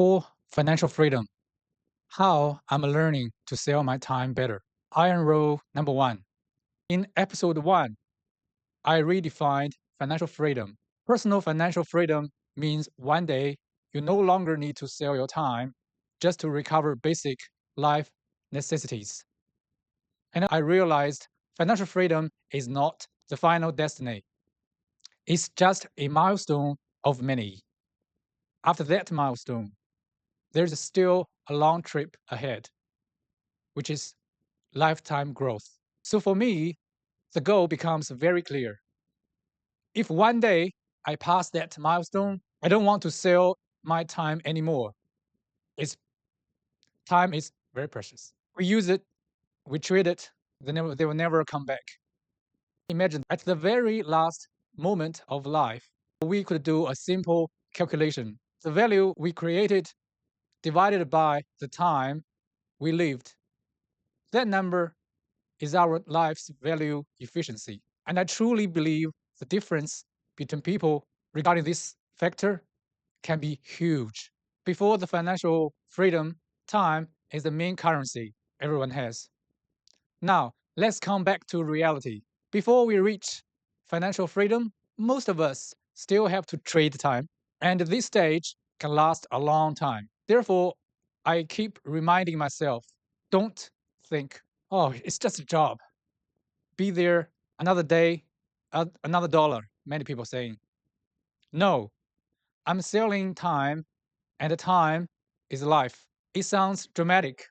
For financial freedom, how I'm learning to sell my time better. Iron Rule number one. In episode one, I redefined financial freedom. Personal financial freedom means one day you no longer need to sell your time just to recover basic life necessities. And I realized financial freedom is not the final destiny, it's just a milestone of many. After that milestone, there's still a long trip ahead, which is lifetime growth. So for me, the goal becomes very clear. If one day I pass that milestone, I don't want to sell my time anymore. It's time is very precious. We use it, we trade it, they will never come back. Imagine at the very last moment of life, we could do a simple calculation. The value we created divided by the time we lived. That number is our life's value efficiency. And I truly believe the difference between people regarding this factor can be huge. Before the financial freedom, time is the main currency everyone has. Now, let's come back to reality. Before we reach financial freedom, most of us still have to trade time. And this stage can last a long time. Therefore, I keep reminding myself don't think, oh, it's just a job. Be there another day, another dollar, many people saying. No, I'm selling time, and the time is life. It sounds dramatic,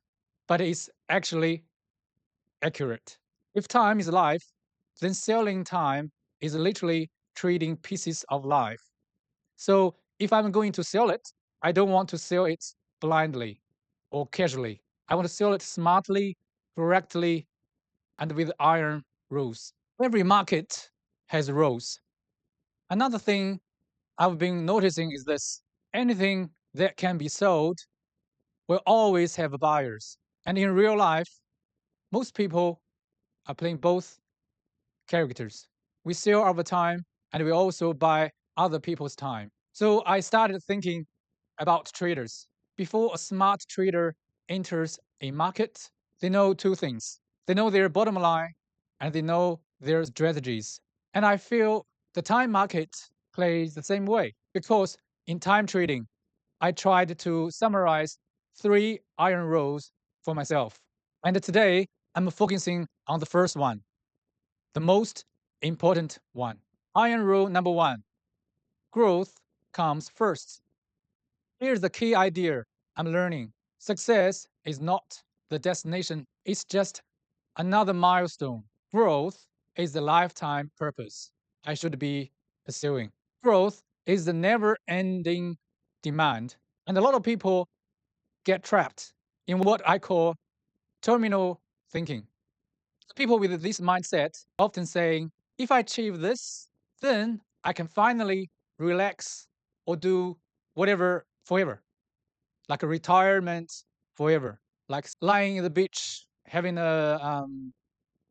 but it's actually accurate. If time is life, then selling time is literally trading pieces of life. So if I'm going to sell it, I don't want to sell it blindly or casually. I want to sell it smartly, correctly, and with iron rules. Every market has rules. Another thing I've been noticing is this anything that can be sold will always have buyers. And in real life, most people are playing both characters. We sell our time and we also buy other people's time. So I started thinking about traders. Before a smart trader enters a market, they know two things. They know their bottom line and they know their strategies. And I feel the time market plays the same way because in time trading, I tried to summarize three iron rules for myself. And today, I'm focusing on the first one, the most important one. Iron rule number one growth comes first. Here's the key idea I'm learning success is not the destination, it's just another milestone. Growth is the lifetime purpose I should be pursuing. Growth is the never ending demand. And a lot of people get trapped in what I call terminal thinking. People with this mindset often saying, if I achieve this, then I can finally relax or do whatever forever, like a retirement forever, like lying in the beach, having a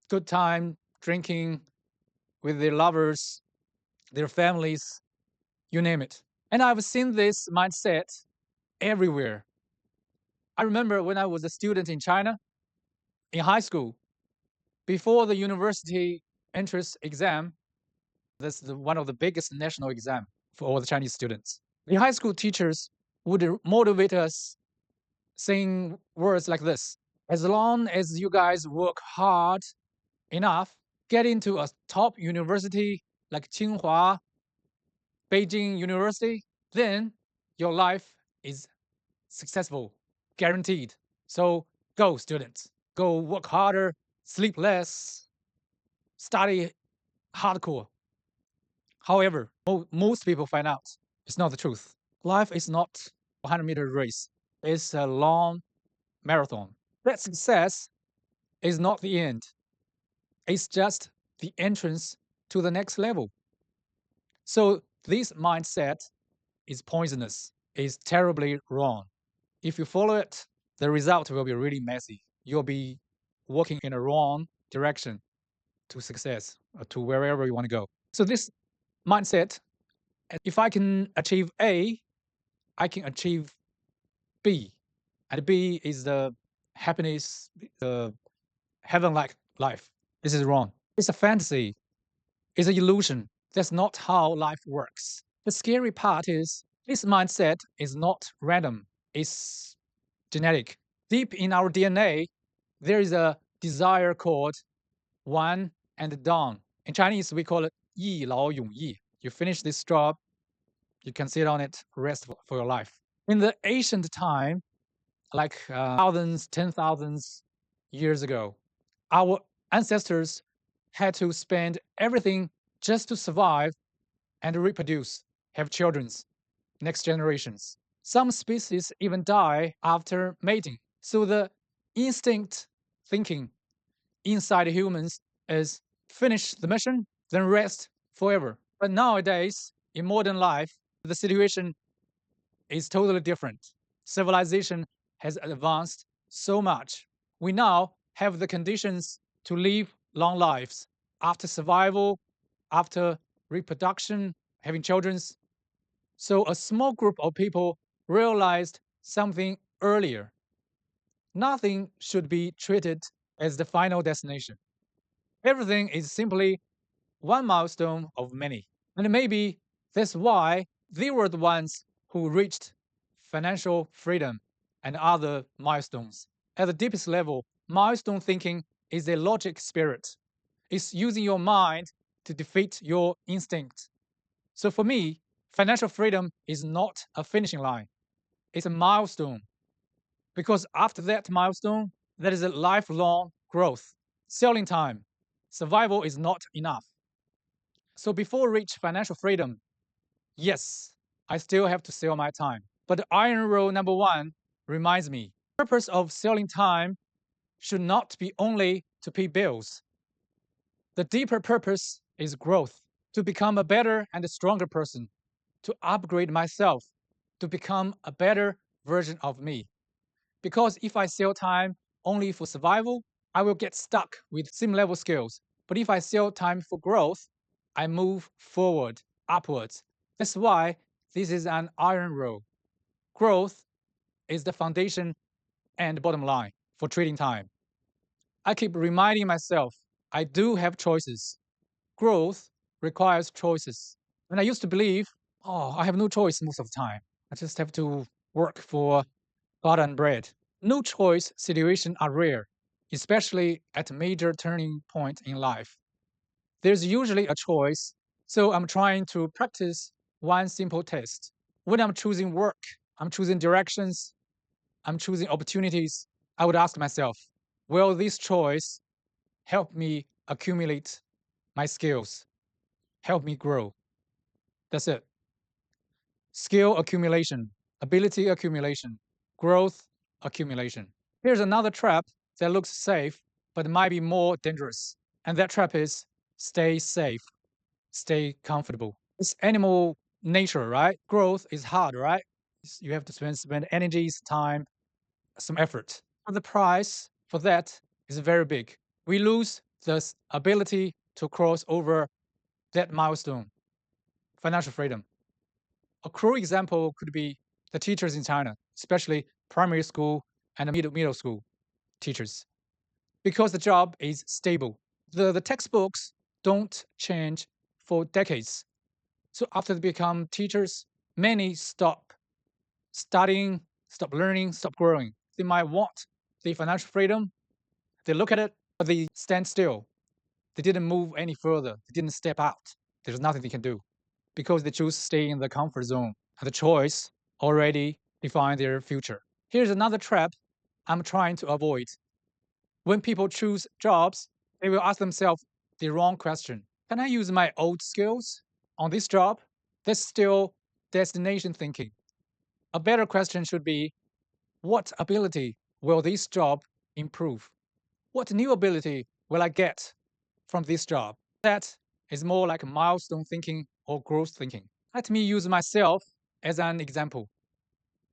good time, drinking with their lovers, their families, you name it. And I've seen this mindset everywhere. I remember when I was a student in China, in high school, before the university entrance exam, this is one of the biggest national exam for all the Chinese students. The high school teachers would motivate us saying words like this: as long as you guys work hard enough, get into a top university like Tsinghua, Beijing University, then your life is successful, guaranteed. So go, students, go work harder, sleep less, study hardcore. However, most people find out it's not the truth. Life is not a 100-meter race. It's a long marathon. That success is not the end. It's just the entrance to the next level. So this mindset is poisonous, is terribly wrong. If you follow it, the result will be really messy. You'll be walking in a wrong direction to success, or to wherever you want to go. So this mindset, if I can achieve A, I can achieve B, and B is the happiness, the heaven-like life. This is wrong. It's a fantasy. It's an illusion. That's not how life works. The scary part is this mindset is not random. It's genetic. Deep in our DNA, there is a desire called one and done. In Chinese, we call it 一劳永逸. You finish this job, you can sit on it rest for your life. In the ancient time, like thousands, 10,000 years ago, our ancestors had to spend everything just to survive and reproduce, have children, next generations. Some species even die after mating. So the instinct thinking inside humans is finish the mission, then rest forever. But nowadays, in modern life, the situation is totally different. Civilization has advanced so much. We now have the conditions to live long lives after survival, after reproduction, having children. So a small group of people realized something earlier. Nothing should be treated as the final destination. Everything is simply one milestone of many. And maybe that's why they were the ones who reached financial freedom and other milestones. At the deepest level, milestone thinking is a logic spirit. It's using your mind to defeat your instinct. So for me, financial freedom is not a finishing line. It's a milestone. Because after that milestone, there is a lifelong growth. Selling time. Survival is not enough. So before reach financial freedom, yes, I still have to sell my time. But iron rule number 1 reminds me, the purpose of selling time should not be only to pay bills. The deeper purpose is growth, to become a better and a stronger person, to upgrade myself, to become a better version of me. Because if I sell time only for survival, I will get stuck with same level skills. But if I sell time for growth, I move forward, upwards. That's why this is an iron rule. Growth is the foundation and bottom line for trading time. I keep reminding myself I do have choices. Growth requires choices. And I used to believe, oh, I have no choice most of the time. I just have to work for butter and bread. No choice situations are rare, especially at a major turning point in life. There's usually a choice, so I'm trying to practice one simple test. When I'm choosing work, I'm choosing directions, I'm choosing opportunities, I would ask myself, will this choice help me accumulate my skills, help me grow? That's it. Skill accumulation, ability accumulation, growth accumulation. Here's another trap that looks safe, but might be more dangerous. And that trap is stay safe, stay comfortable. It's animal nature, right? Growth is hard, right? You have to spend energies, time, some effort. But the price for that is very big. We lose the ability to cross over that milestone, financial freedom. A cruel example could be the teachers in China, especially primary school and middle school teachers, because the job is stable. The textbooks don't change for decades. So after they become teachers, many stop studying, stop learning, stop growing. They might want the financial freedom. They look at it, but they stand still. They didn't move any further. They didn't step out. There's nothing they can do because they choose to stay in the comfort zone. And the choice already defined their future. Here's another trap I'm trying to avoid. When people choose jobs, they will ask themselves the wrong question. Can I use my old skills on this job? That's still destination thinking. A better question should be, what ability will this job improve? What new ability will I get from this job? That is more like milestone thinking or growth thinking. Let me use myself as an example.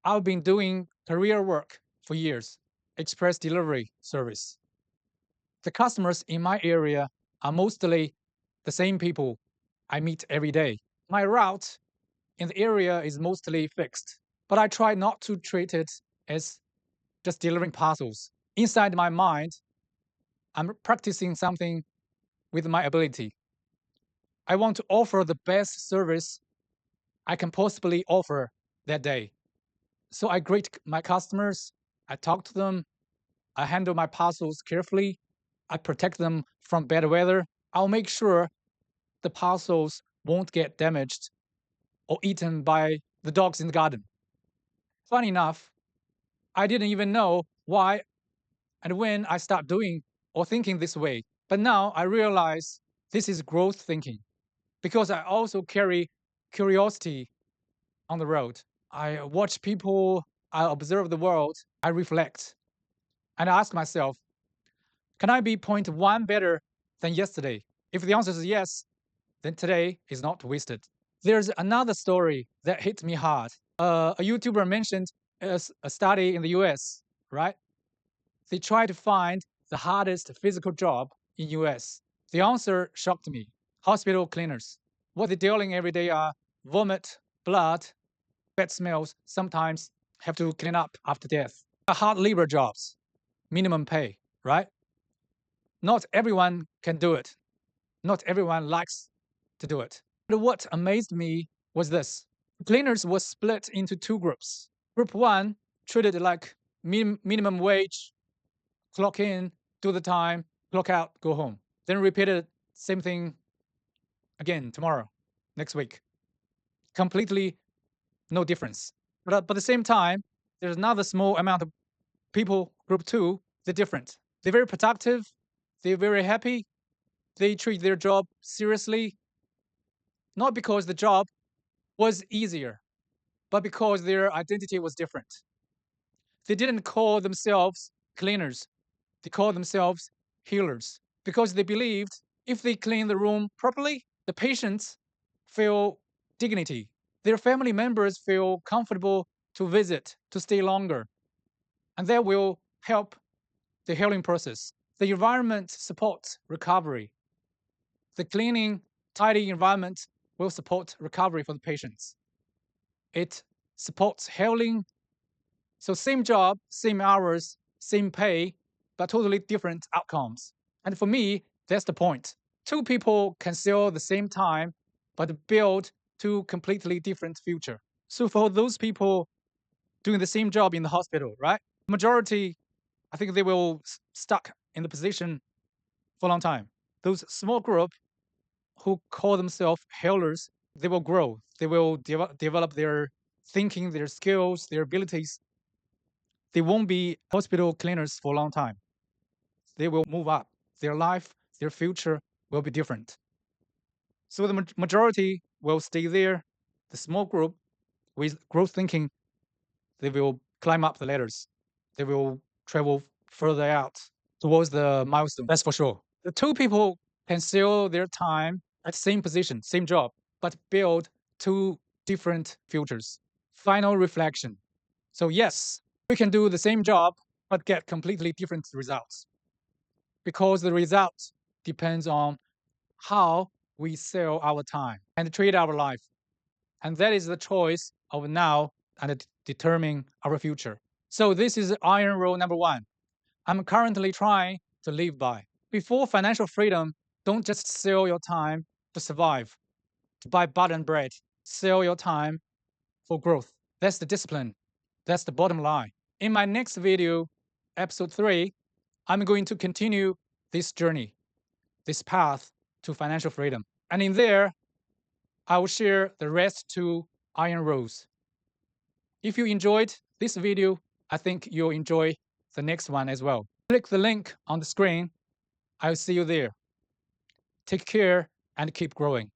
I've been doing career work for years, express delivery service. The customers in my area are mostly the same people I meet every day. My route in the area is mostly fixed, but I try not to treat it is just delivering parcels. Inside my mind, I'm practicing something with my ability. I want to offer the best service I can possibly offer that day. So I greet my customers, I talk to them, I handle my parcels carefully, I protect them from bad weather. I'll make sure the parcels won't get damaged or eaten by the dogs in the garden. Funny enough, I didn't even know why and when I start doing or thinking this way. But now I realize this is growth thinking because I also carry curiosity on the road. I watch people, I observe the world, I reflect, and I ask myself, can I be 0.1 better than yesterday? If the answer is yes, then today is not wasted. There's another story that hit me hard. A YouTuber mentioned a study in the US, right? They tried to find the hardest physical job in US. The answer shocked me. Hospital cleaners. What they're dealing every day are vomit, blood, bad smells, sometimes have to clean up after death. Hard labor jobs, minimum pay, right? Not everyone can do it. Not everyone likes to do it. But what amazed me was this. Cleaners were split into two groups. Group one treated it like minimum wage, clock in, do the time, clock out, go home. Then repeated same thing again tomorrow, next week. Completely no difference. But at the same time, there's another small amount of people, group two, they're different. They're very productive, they're very happy, they treat their job seriously, not because the job was easier, but because their identity was different. They didn't call themselves cleaners, they called themselves healers because they believed if they clean the room properly, the patients feel dignity. Their family members feel comfortable to visit, to stay longer, and that will help the healing process. The environment supports recovery. The cleaning, tidy environment will support recovery for the patients. It supports healing. So same job, same hours, same pay, but totally different outcomes. And for me, that's the point. Two people can sell the same time, but build two completely different future. So for those people doing the same job in the hospital, right? Majority, I think they will stuck in the position for a long time. Those small group who call themselves healers, they will grow. They will develop their thinking, their skills, their abilities. They won't be hospital cleaners for a long time. They will move up. Their life, their future will be different. So the majority will stay there. The small group with growth thinking, they will climb up the ladders. They will travel further out towards the milestone. That's for sure. The two people can sell their time at the same position, same job, but build two different futures. Final reflection. So yes, we can do the same job, but get completely different results because the result depends on how we sell our time and treat our life. And that is the choice of now and determine our future. So this is iron rule number one. I'm currently trying to live by. Before financial freedom, don't just sell your time to survive, to buy butter and bread. Sell your time for growth. That's the discipline. That's the bottom line. In my next video, episode 3, I'm going to continue this journey, this path to financial freedom. And in there, I will share the rest 2 iron rules. If you enjoyed this video, I think you'll enjoy the next one as well. Click the link on the screen. I'll see you there. Take care and keep growing.